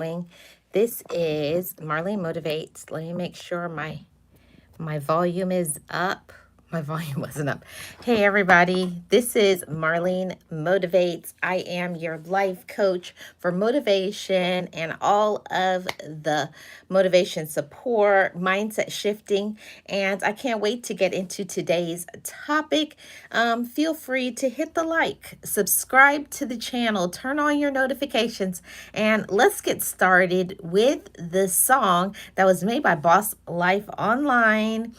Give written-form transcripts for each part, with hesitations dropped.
doing. This is Marlene Motivates. Let me make sure my volume is up. My volume wasn't up. Hey, everybody. This is Marlene Motivates. I am your life coach for motivation and all of the motivation support, mindset shifting. And I can't wait to get into today's topic. Feel free to hit the like, subscribe to the channel, turn on your notifications, and let's get started with the song that was made by Boss Life Online.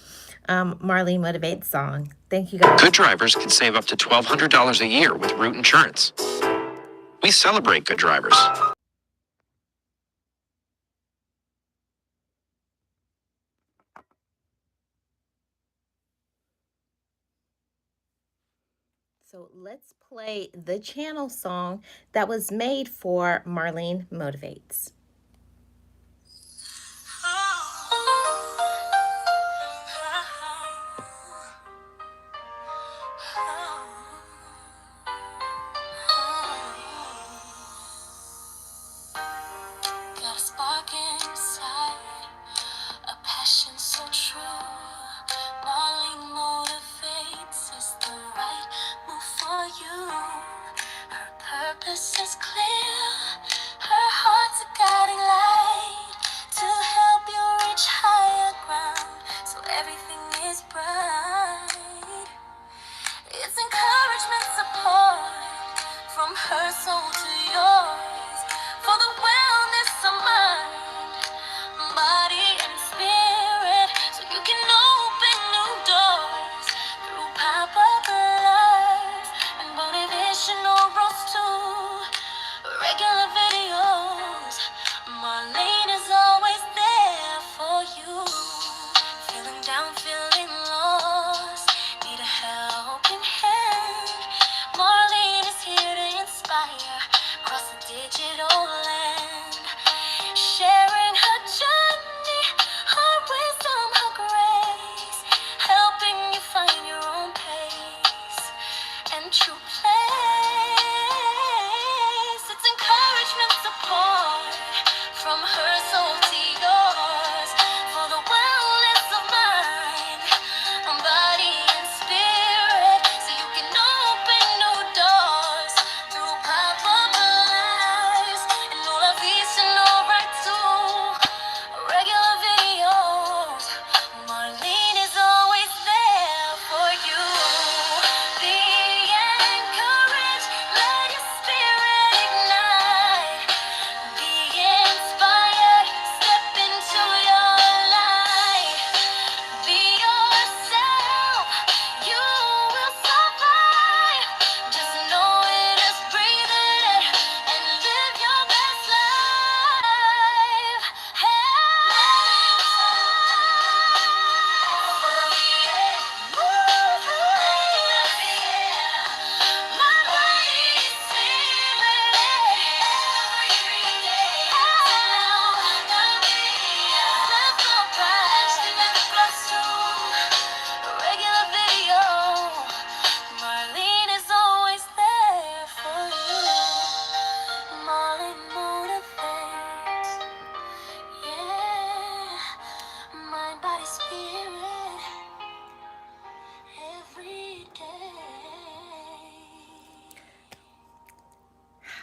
Marlene Motivates song. Thank you guys. Good drivers can save up to $1,200 a year with Root Insurance. We celebrate good drivers. So let's play the channel song that was made for Marlene Motivates. Got a spark inside, a passion so true. Marlene Motivates is the right move for you. Her purpose is clear, her heart's a guiding light to help you reach higher ground, so everything is bright. It's encouragement, support from her soul to yours for the wellness of mind, body, and spirit, so you can open new doors through pop-up lives and motivational roles too. Regular videos, Marlene is always there for you. Feeling down, feeling lost, need a helping hand. Marlene is here to inspire across the digital land, sharing her journey, her wisdom, her grace, helping you find your own pace and true place. It's encouragement, support from her soul to yours for the wellness of mind, body, and spirit, so you can open new doors through pop-up lives and all of these and all right too. Regular videos, Marlene is always there for you. Be encouraged, let your spirit ignite. Be inspired, step into your light. Be yourself, you will survive. Just know it, just breathe it and live your best life. Regular video, Marlene is always there for you. Marlene motivates, yeah. Mind, body, spirit, every day.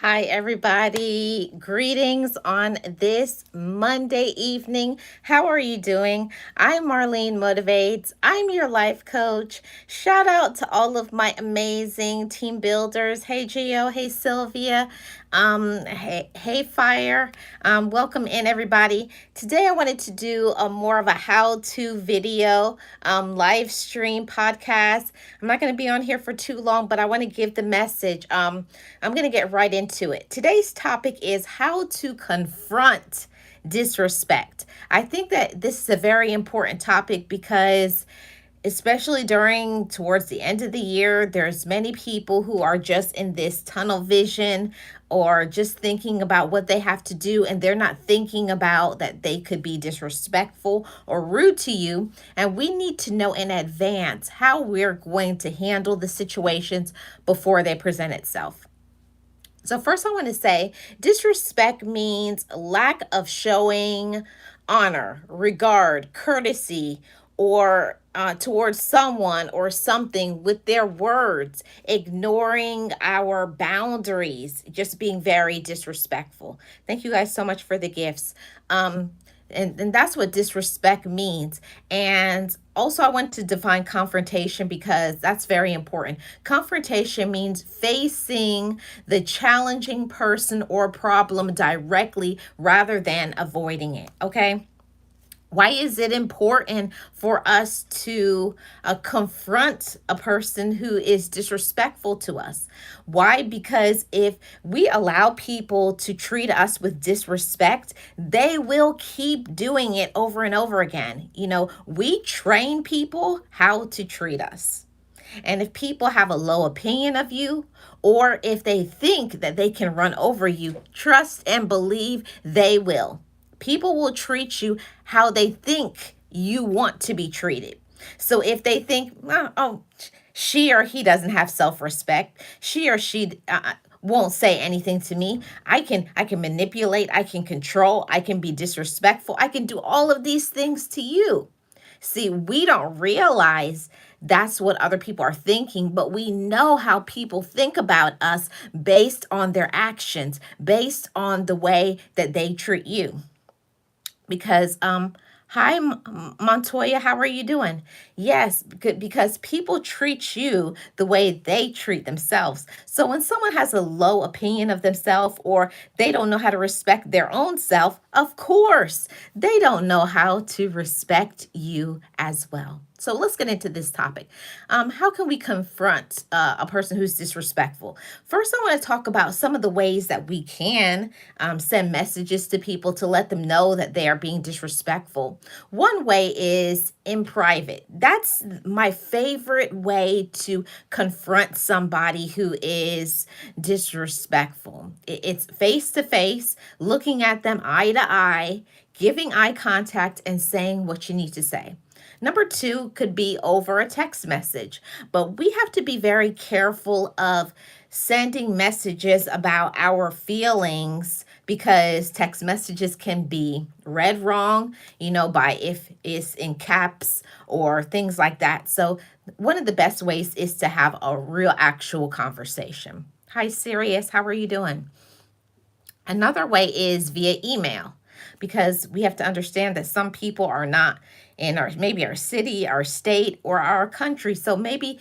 Hi, everybody. Greetings on this Monday evening. How are you doing? I'm Marlene Motivates. I'm your life coach. Shout out to all of my amazing team builders. Hey, Gio. Hey, Sylvia. Hey, Fire. Welcome in, everybody. Today, I wanted to do a more of a how-to video, live stream podcast. I'm not going to be on here for too long, but I want to give the message. I'm going to get right into it. Today's topic is how to confront disrespect. I think that this is a very important topic because especially towards the end of the year, there's many people who are just in this tunnel vision or just thinking about what they have to do, and they're not thinking about that they could be disrespectful or rude to you. And we need to know in advance how we're going to handle the situations before they present itself. So, first, I want to say disrespect means lack of showing honor, regard, courtesy, or towards someone or something with their words, ignoring our boundaries, just being very disrespectful. Thank you guys so much for the gifts. And that's what disrespect means. And also, I want to define confrontation because that's very important. Confrontation means facing the challenging person or problem directly rather than avoiding it. Okay. Why is it important for us to confront a person who is disrespectful to us? Why? Because if we allow people to treat us with disrespect, they will keep doing it over and over again. We train people how to treat us. And if people have a low opinion of you, or if they think that they can run over you, trust and believe they will. People will treat you how they think you want to be treated. So if they think, oh, she or he doesn't have self-respect, she or she won't say anything to me. I can manipulate, I can control, I can be disrespectful, I can do all of these things to you. See, we don't realize that's what other people are thinking, but we know how people think about us based on their actions, based on the way that they treat you. Because hi Montoya, how are you doing? Yes, because people treat you the way they treat themselves. So when someone has a low opinion of themselves, or they don't know how to respect their own self, of course they don't know how to respect you as well. So let's get into this topic. How can we confront a person who's disrespectful? First, I want to talk about some of the ways that we can send messages to people to let them know that they are being disrespectful. One way is in private. That's my favorite way to confront somebody who is disrespectful. It's face to face, looking at them eye to eye, giving eye contact, and saying what you need to say. Number two could be over a text message, but we have to be very careful of sending messages about our feelings because text messages can be read wrong, by if it's in caps or things like that. So, one of the best ways is to have a real actual conversation. Hi, Sirius, how are you doing? Another way is via email, because we have to understand that some people are not in our city, our state, or our country. So maybe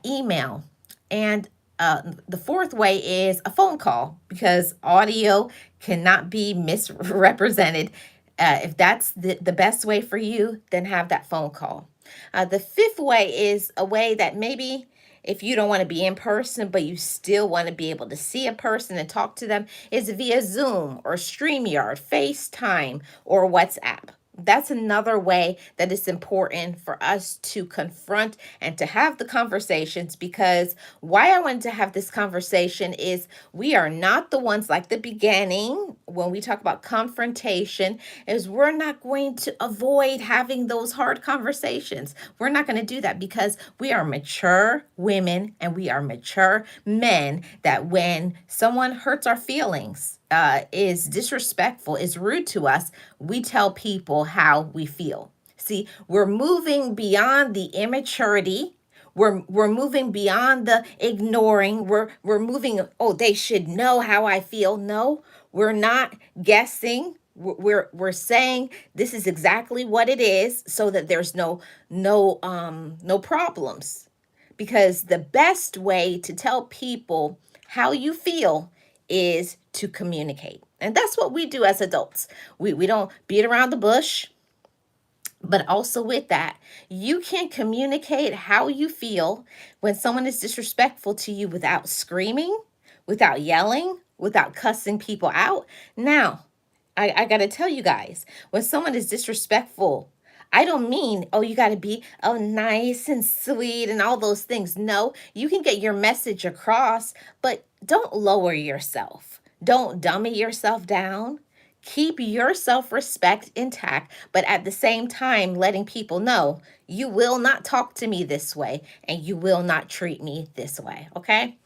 email. And the fourth way is a phone call, because audio cannot be misrepresented. If that's the best way for you, then have that phone call. The fifth way is a way that maybe if you don't want to be in person, but you still want to be able to see a person and talk to them, is via Zoom or StreamYard, FaceTime, or WhatsApp. That's another way that it's important for us to confront and to have the conversations, because why I wanted to have this conversation is we are not the ones, like the beginning when we talk about confrontation, is we're not going to avoid having those hard conversations. We're not going to do that because we are mature women and we are mature men, that when someone hurts our feelings, is disrespectful, is rude to us, we tell people how we feel. See, we're moving beyond the immaturity. We're moving beyond the ignoring. We're moving, oh, they should know how I feel. No, we're not guessing. We're saying this is exactly what it is, so that there's no problems. Because the best way to tell people how you feel is to communicate. And that's what we do as adults. We don't beat around the bush. But also, with that, you can communicate how you feel when someone is disrespectful to you without screaming, without yelling, without cussing people out. Now, I got to tell you guys, when someone is disrespectful, I don't mean, oh, you got to be nice and sweet and all those things. No, you can get your message across, but don't lower yourself. Don't dummy yourself down. Keep your self respect intact, but at the same time, letting people know you will not talk to me this way and you will not treat me this way. Okay.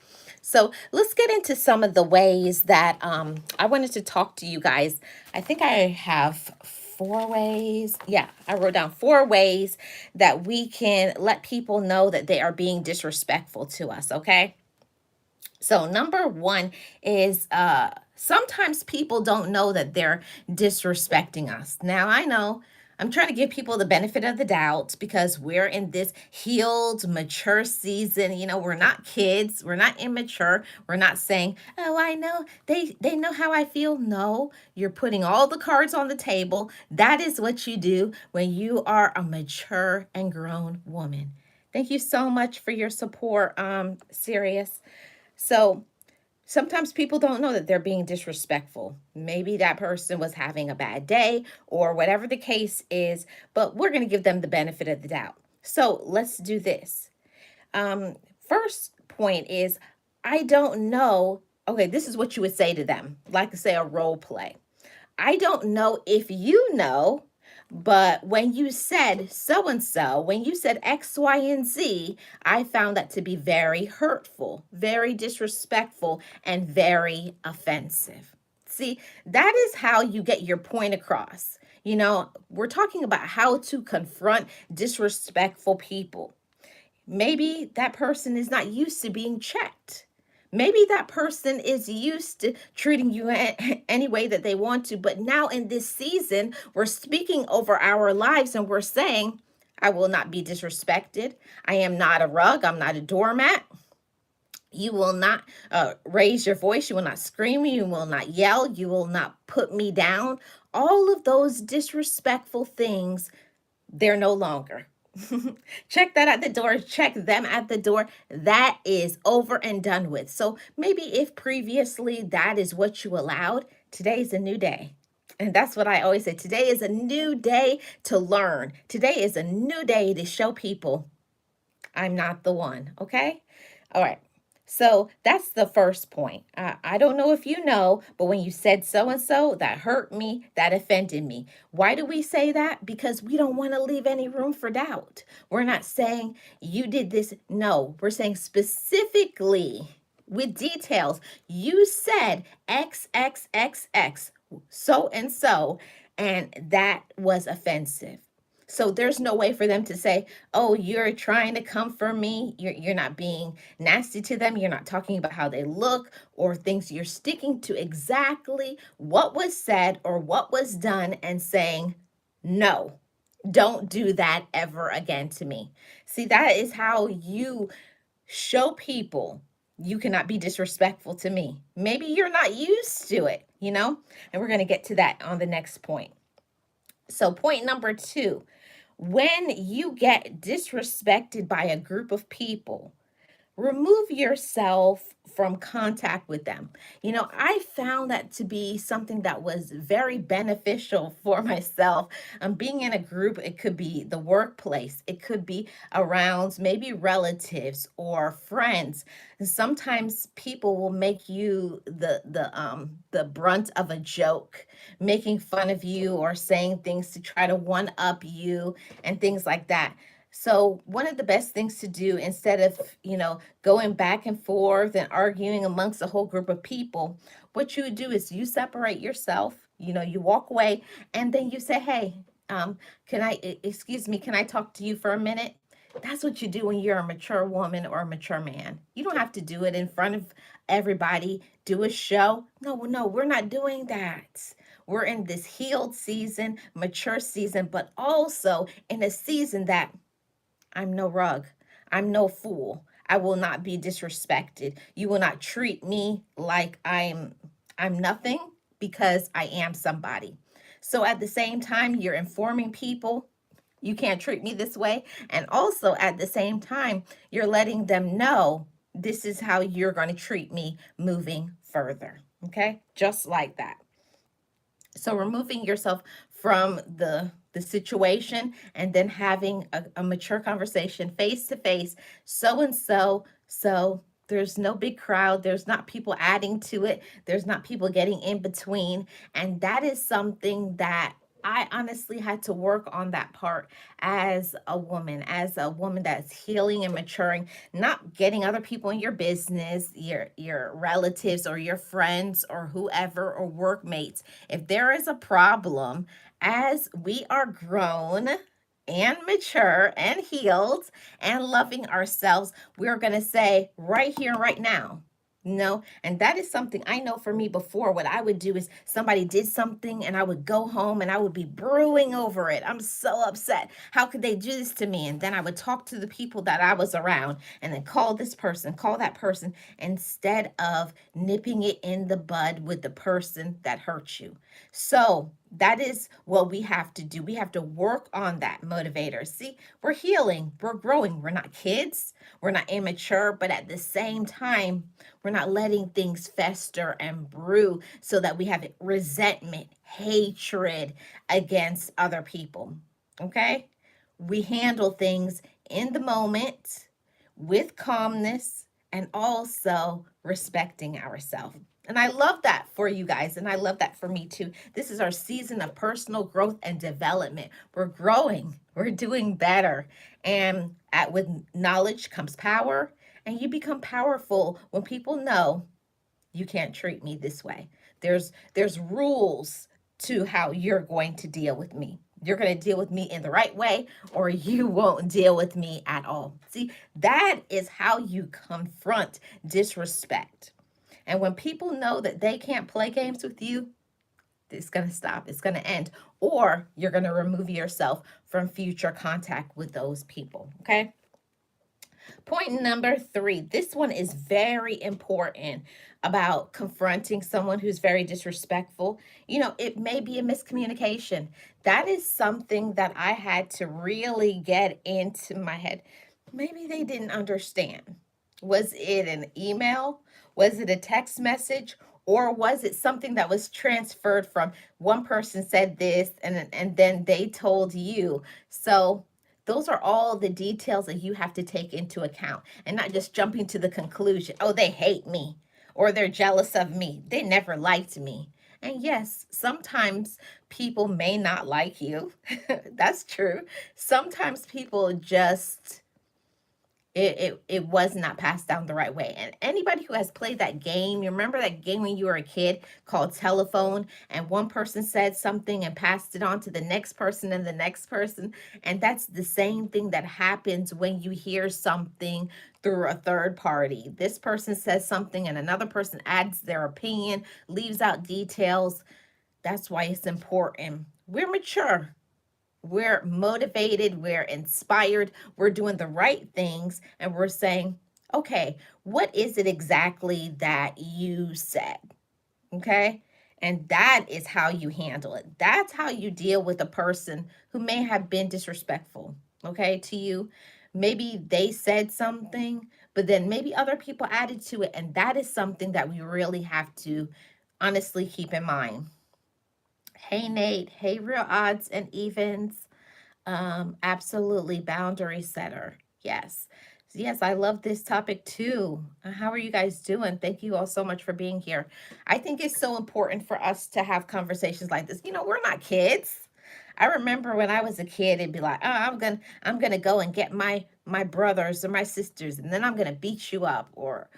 So let's get into some of the ways that I wanted to talk to you guys. I think I have 4 ways. Yeah, I wrote down 4 ways that we can let people know that they are being disrespectful to us, okay? So number one is sometimes people don't know that they're disrespecting us. Now I know I'm trying to give people the benefit of the doubt because we're in this healed, mature season. You know, we're not kids, we're not immature. We're not saying, "Oh, I know. They know how I feel." No, you're putting all the cards on the table. That is what you do when you are a mature and grown woman. Thank you so much for your support, Sirius. So sometimes people don't know that they're being disrespectful. Maybe that person was having a bad day or whatever the case is, but we're going to give them the benefit of the doubt. So let's do this. First point is I don't know. Okay, this is what you would say to them, like say a role play. I don't know if you know, but when you said so and so, when you said X, Y, and Z, I found that to be very hurtful, very disrespectful, and very offensive. See, that is how you get your point across. You know, we're talking about how to confront disrespectful people. Maybe that person is not used to being checked. Maybe that person is used to treating you any way that they want to. But now in this season, we're speaking over our lives and we're saying, I will not be disrespected. I am not a rug. I'm not a doormat. You will not raise your voice. You will not scream. You will not yell. You will not put me down. All of those disrespectful things, they're no longer. Check that at the door. Check them at the door. That is over and done with. So maybe if previously that is what you allowed, today is a new day. And that's what I always say. Today is a new day to learn. Today is a new day to show people I'm not the one. Okay. All right. So that's the first point. I don't know if you know, but when you said so and so, that hurt me, that offended me. Why do we say that? Because we don't want to leave any room for doubt. We're not saying you did this. No, we're saying specifically with details. You said X, X, X, X, so and that was offensive. So there's no way for them to say, oh, you're trying to come for me. You're not being nasty to them. You're not talking about how they look or things. You're sticking to exactly what was said or what was done and saying, no, don't do that ever again to me. See, that is how you show people you cannot be disrespectful to me. Maybe you're not used to it, you know? And we're going to get to that on the next point. So, point number 2, when you get disrespected by a group of people, remove yourself from contact with them. You know, I found that to be something that was very beneficial for myself. Being in a group, it could be the workplace, it could be around maybe relatives or friends. And sometimes people will make you the brunt of a joke, making fun of you or saying things to try to one up you and things like that. So one of the best things to do instead of, going back and forth and arguing amongst a whole group of people, what you would do is you separate yourself, you walk away and then you say, hey, excuse me, can I talk to you for a minute? That's what you do when you're a mature woman or a mature man. You don't have to do it in front of everybody, do a show. No, no, we're not doing that. We're in this healed season, mature season, but also in a season that I'm no rug. I'm no fool. I will not be disrespected. You will not treat me like I'm nothing because I am somebody. So at the same time, you're informing people you can't treat me this way. And also at the same time, you're letting them know this is how you're going to treat me moving further. Okay? Just like that. So removing yourself from the situation and then having a mature conversation face to face, so and so there's no big crowd, there's not people adding to it, there's not people getting in between. And that is something that I honestly had to work on that part as a woman that's healing and maturing, not getting other people in your business, your relatives or your friends or whoever or workmates. If there is a problem, as we are grown and mature and healed and loving ourselves, we're going to say right here, right now. No, and that is something I know for me before. What I would do is somebody did something and I would go home and I would be brewing over it. I'm so upset. How could they do this to me? And then I would talk to the people that I was around and then call this person, call that person, instead of nipping it in the bud with the person that hurt you. So that is what we have to do. We have to work on that motivator. See, we're healing, we're growing. We're not kids, we're not immature, but at the same time, we're not letting things fester and brew so that we have resentment, hatred against other people. Okay? We handle things in the moment with calmness and also respecting ourselves. And I love that for you guys. And I love that for me too. This is our season of personal growth and development. We're growing, we're doing better. And with knowledge comes power. And you become powerful when people know you can't treat me this way. There's rules to how you're going to deal with me. You're going to deal with me in the right way or you won't deal with me at all. See, that is how you confront disrespect. And when people know that they can't play games with you, it's going to stop. It's going to end. Or you're going to remove yourself from future contact with those people. Okay. Point number 3. This one is very important about confronting someone who's very disrespectful. You know, it may be a miscommunication. That is something that I had to really get into my head. Maybe they didn't understand. Was it an email? Was it a text message? Or was it something that was transferred from one person said this and then they told you? So those are all the details that you have to take into account and not just jumping to the conclusion, oh, they hate me or they're jealous of me. They never liked me. And yes, sometimes people may not like you. That's true. Sometimes people just it was not passed down the right way. And anybody who has played that game, you remember that game when you were a kid called telephone, and one person said something and passed it on to the next person and the next person. And that's the same thing that happens when you hear something through a third party. This person says something and another person adds their opinion, leaves out details. That's why it's important. We're mature, we're motivated, we're inspired, we're doing the right things, and we're saying, okay, what is it exactly that you said? Okay. And that is how you handle it. That's how you deal with a person who may have been disrespectful, okay, to you. Maybe they said something, but then maybe other people added to it. And that is something that we really have to honestly keep in mind. Hey, Nate. Hey, Real Odds and Evens. Absolutely. Boundary setter. Yes. Yes, I love this topic too. How are you guys doing? Thank you all so much for being here. I think it's so important for us to have conversations like this. You know, we're not kids. I remember when I was a kid, it'd be like, oh, I'm gonna go and get my brothers or my sisters, and then I'm gonna beat you up or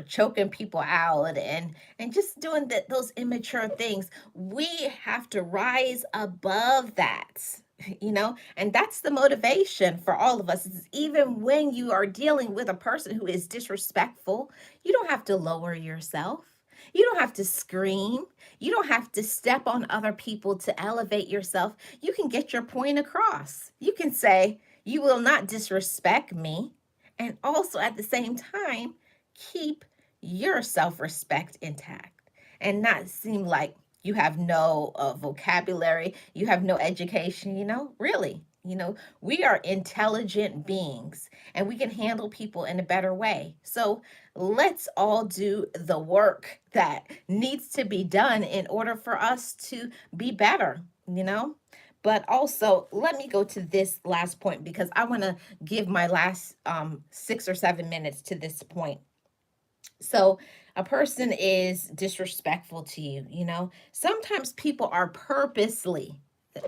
choking people out and just doing those immature things. We have to rise above that, you know, and that's the motivation for all of us. Is even when you are dealing with a person who is disrespectful, you don't have to lower yourself. You don't have to scream. You don't have to step on other people to elevate yourself. You can get your point across. You can say, you will not disrespect me, and also at the same time keep your self-respect intact and not seem like you have no vocabulary, you have no education, you know, really. You know, we are intelligent beings and we can handle people in a better way. So let's all do the work that needs to be done in order for us to be better, you know? But also, let me go to this last point because I want to give my last 6 or 7 minutes to this point. So, a person is disrespectful to you, you know? Sometimes people are purposely,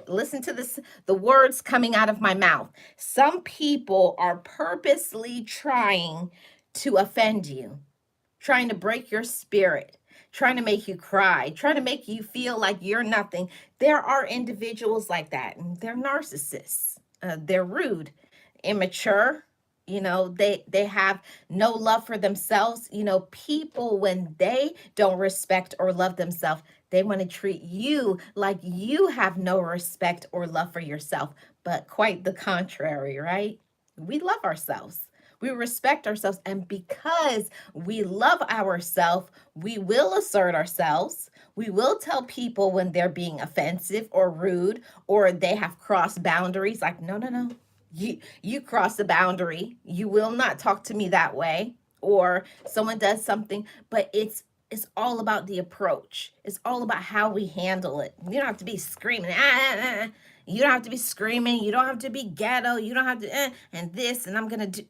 Listen to this, the words coming out of my mouth. Some people are purposely trying to offend you, trying to break your spirit, trying to make you cry, trying to make you feel like you're nothing. There are individuals like that, and they're narcissists. They're rude, immature. They have no love for themselves. People, when they don't respect or love themselves, they want to treat you like you have no respect or love for yourself. But quite the contrary, right? We love ourselves. We respect ourselves. And because we love ourselves, we will assert ourselves. We will tell people when they're being offensive or rude or they have crossed boundaries, like, no, no, no. You cross the boundary. You will not talk to me that way. Or someone does something, but it's all about the approach. It's all about how we handle it. You don't have to be screaming. You don't have to be screaming. You don't have to be ghetto. You don't have to, and this, and I'm going to do.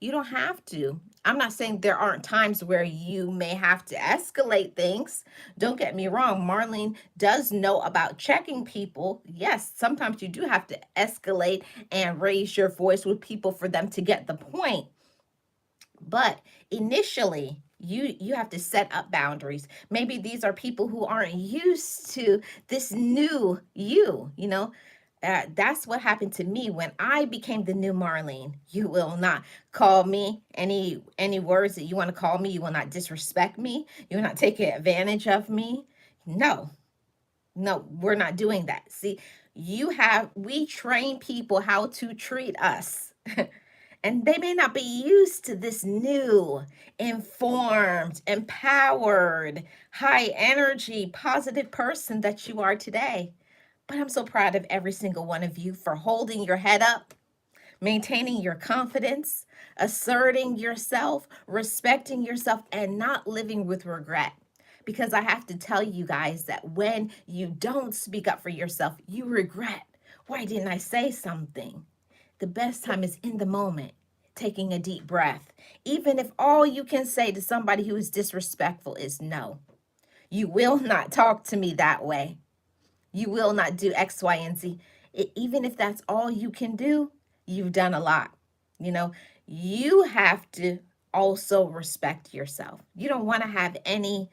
You don't have to. I'm not saying there aren't times where you may have to escalate things. Don't get me wrong. Marlene does know about checking people. Yes, sometimes you do have to escalate and raise your voice with people for them to get the point. But initially, you have to set up boundaries. Maybe these are people who aren't used to this new you. That's what happened to me when I became the new Marlene. You will not call me any words that you want to call me. You will not disrespect me. You will not take advantage of me. No, no, we're not doing that. See, we train people how to treat us. And they may not be used to this new, informed, empowered, high energy, positive person that you are today. But I'm so proud of every single one of you for holding your head up, maintaining your confidence, asserting yourself, respecting yourself, and not living with regret. Because I have to tell you guys that when you don't speak up for yourself, you regret. Why didn't I say something? The best time is in the moment, taking a deep breath. Even if all you can say to somebody who is disrespectful is no. You will not talk to me that way. You will not do X, Y, and Z. Even if that's all you can do, you've done a lot. You know, you have to also respect yourself. You don't want to have any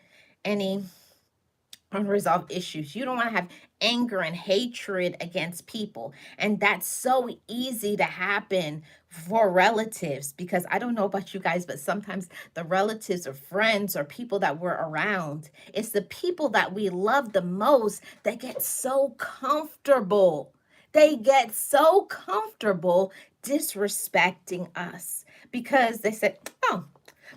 unresolved issues. You don't want to have anger and hatred against people. And that's so easy to happen for relatives, because I don't know about you guys, but sometimes the relatives or friends or people that we're around, it's the people that we love the most that get so comfortable. They get so comfortable disrespecting us because they said, oh,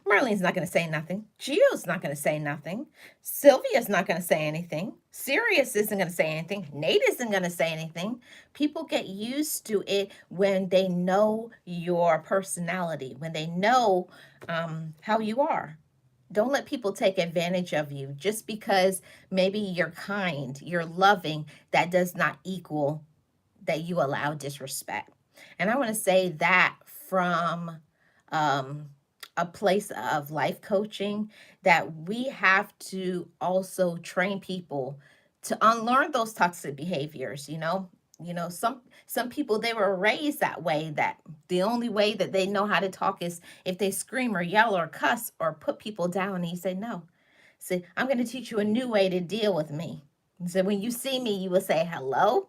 Marlene's not going to say nothing. Gio's not going to say nothing. Sylvia's not going to say anything. Sirius isn't going to say anything. Nate isn't going to say anything. People get used to it when they know your personality, when they know how you are. Don't let people take advantage of you just because maybe you're kind, you're loving. That does not equal that you allow disrespect. And I want to say that from um, a place of life coaching, that we have to also train people to unlearn those toxic behaviors. Some people, they were raised that way, that the only way that they know how to talk is if they scream or yell or cuss or put people down. And you say no. Say, I'm going to teach you a new way to deal with me. So when you see me, you will say hello,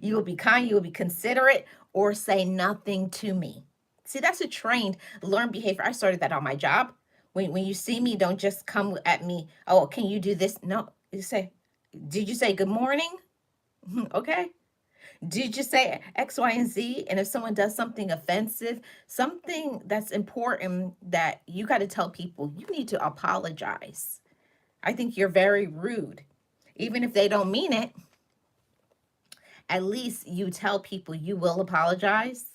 you will be kind, you will be considerate, or say nothing to me. See, that's a trained, learned behavior. I started that on my job. When you see me, don't just come at me, oh, can you do this? No, you say, did you say good morning? Okay. Did you say X, Y, and Z? And if someone does something offensive, something that's important that you got to tell people, you need to apologize. I think you're very rude. Even if they don't mean it, at least you tell people you will apologize.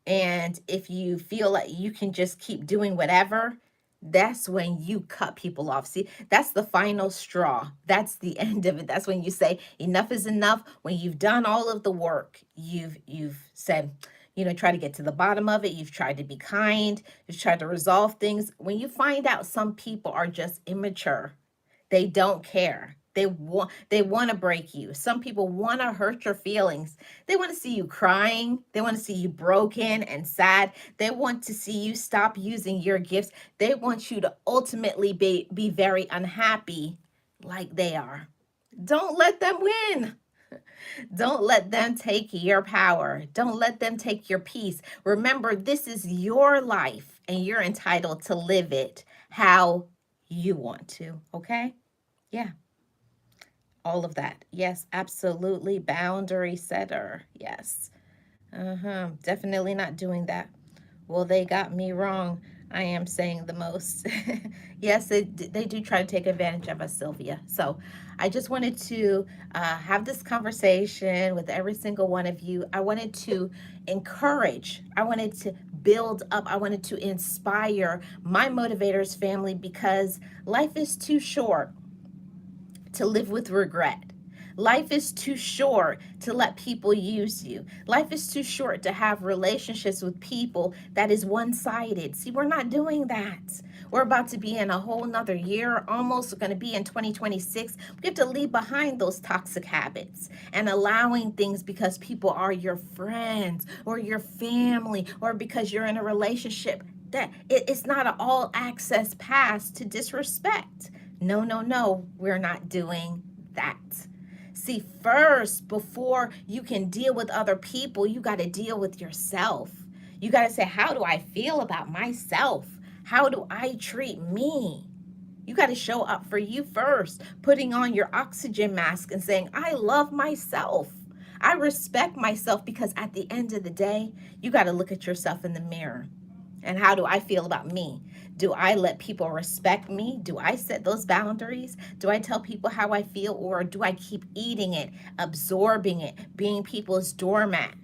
And if you feel like you can just keep doing whatever, that's when you cut people off. See, that's the final straw. That's the end of it. That's when you say enough is enough. When you've done all of the work, you've said, try to get to the bottom of it. You've tried to be kind. You've tried to resolve things. When you find out some people are just immature, they don't care. They want to break you. Some people want to hurt your feelings. They want to see you crying. They want to see you broken and sad. They want to see you stop using your gifts. They want you to ultimately be very unhappy like they are. Don't let them win. Don't let them take your power. Don't let them take your peace. Remember, this is your life and you're entitled to live it how you want to. Okay? Yeah, all of that. Yes, absolutely. Boundary setter. Yes. Definitely not doing that. Well, they got me wrong. I am saying the most. Yes, they do try to take advantage of us, Sylvia. So I just wanted to have this conversation with every single one of you. I wanted to encourage, I wanted to build up, I wanted to inspire my motivators family because life is too short to live with regret. Life is too short to let people use you. Life is too short to have relationships with people that is one sided. See, we're not doing that. We're about to be in a whole nother year, almost going to be in 2026. We have to leave behind those toxic habits and allowing things because people are your friends or your family or because you're in a relationship. That it's not an all access pass to disrespect. No, no, no, we're not doing that. See, first, before you can deal with other people, you got to deal with yourself. You got to say, how do I feel about myself? How do I treat me? You got to show up for you first, putting on your oxygen mask and saying, I love myself. I respect myself because at the end of the day, you got to look at yourself in the mirror. And how do I feel about me? Do I let people respect me? Do I set those boundaries? Do I tell people how I feel or do I keep eating it, absorbing it, being people's doormat?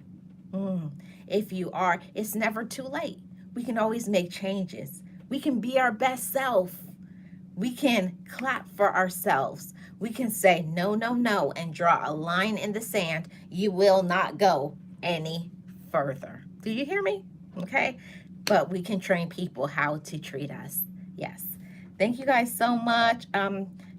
Mm. If you are, it's never too late. We can always make changes. We can be our best self. We can clap for ourselves. We can say no, no, no, and draw a line in the sand. You will not go any further. Do you hear me? Okay. But we can train people how to treat us. Yes. Thank you guys so much.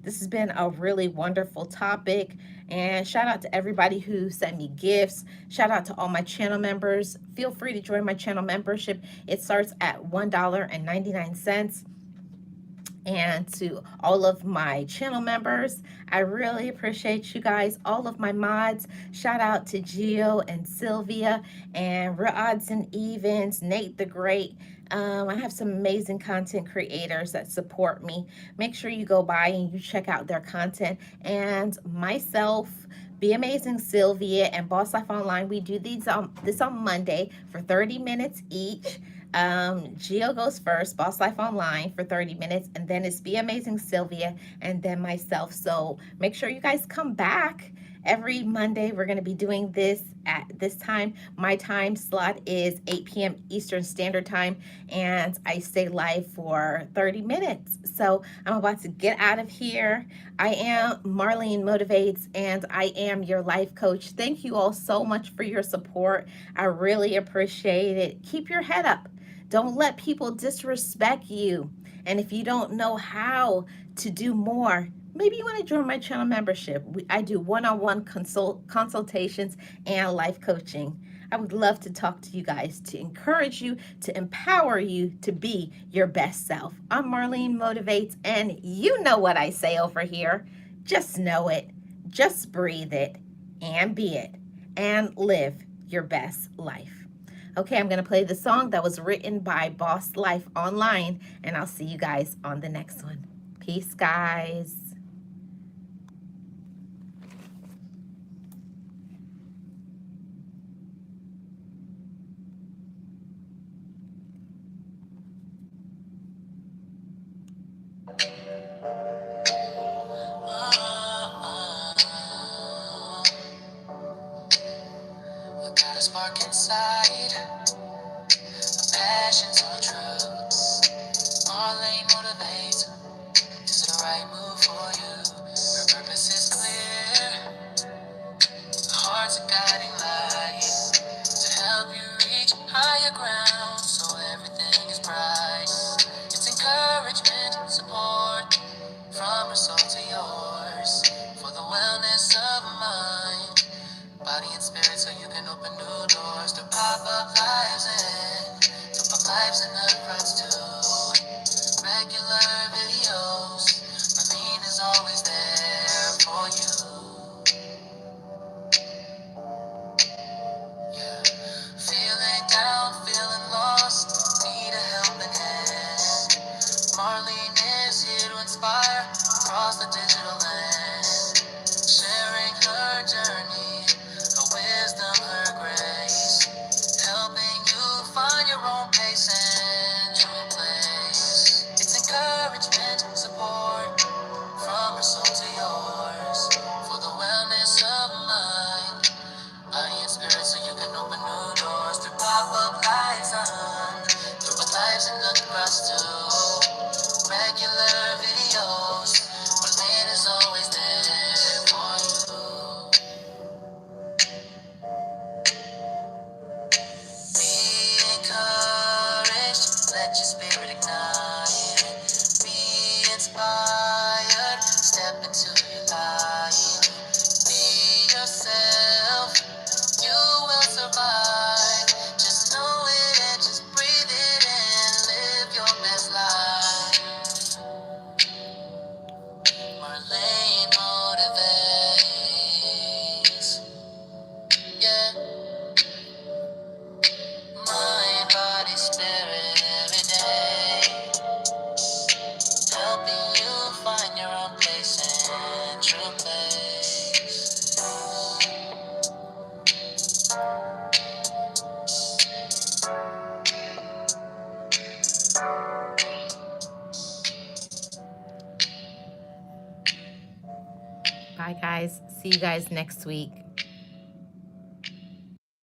This has been a really wonderful topic. And shout out to everybody who sent me gifts. Shout out to all my channel members. Feel free to join my channel membership. It starts at $1.99. And to all of my channel members, I really appreciate you guys, all of my mods. Shout out to Gio and Sylvia and Real Odds and Evens, Nate the Great. I have some amazing content creators that support me. Make sure you go by and you check out their content. And myself, Be Amazing Sylvia, and Boss Life Online, we do this on Monday for 30 minutes each. Geo goes first, Boss Life Online for 30 minutes, and then it's Be Amazing Sylvia, and then myself. So make sure you guys come back. Every Monday, we're going to be doing this at this time. My time slot is 8 p.m. Eastern Standard Time, and I stay live for 30 minutes. So I'm about to get out of here. I am Marlene Motivates, and I am your life coach. Thank you all so much for your support. I really appreciate it. Keep your head up. Don't let people disrespect you. And if you don't know how to do more, maybe you want to join my channel membership. I do one-on-one consultations and life coaching. I would love to talk to you guys, to encourage you, to empower you to be your best self. I'm Marlene Motivates, and you know what I say over here. Just know it, just breathe it, and be it, and live your best life. Okay, I'm going to play the song that was written by Boss Life Online, and I'll see you guys on the next one. Peace, guys. I got a spark inside, a passion's on drugs. Marlene motivates, it's the right move for you. Her purpose is clear, the heart's a guiding light to help you reach higher ground so everything is bright. It's encouragement, support from her soul to yours. spirit so you can open new doors to pop up lives to pop lives in the crowds too. Regular videos, Marlene is always there for you. Yeah. Feeling down, feeling lost, need a helping hand. Marlene is here to inspire across the digital land, sharing her journey, her wisdom, her grace, helping you find your own pace and true place. It's encouragement, support from her soul to yours for the wellness of mind. Body and spirit so you can open new doors to pop up lights on. To put lives in the crust too. Regular videos, Marlene is always there for you. Be encouraged, let your spirit ignite. Be inspired, step into your light. Be yourself, you will survive. Just know it, just breathe it in, live your best life. Marlene motivates. Yeah. Mind, body, spirit every day. Helping you find your own place and true place. Bye, guys. See you guys next week.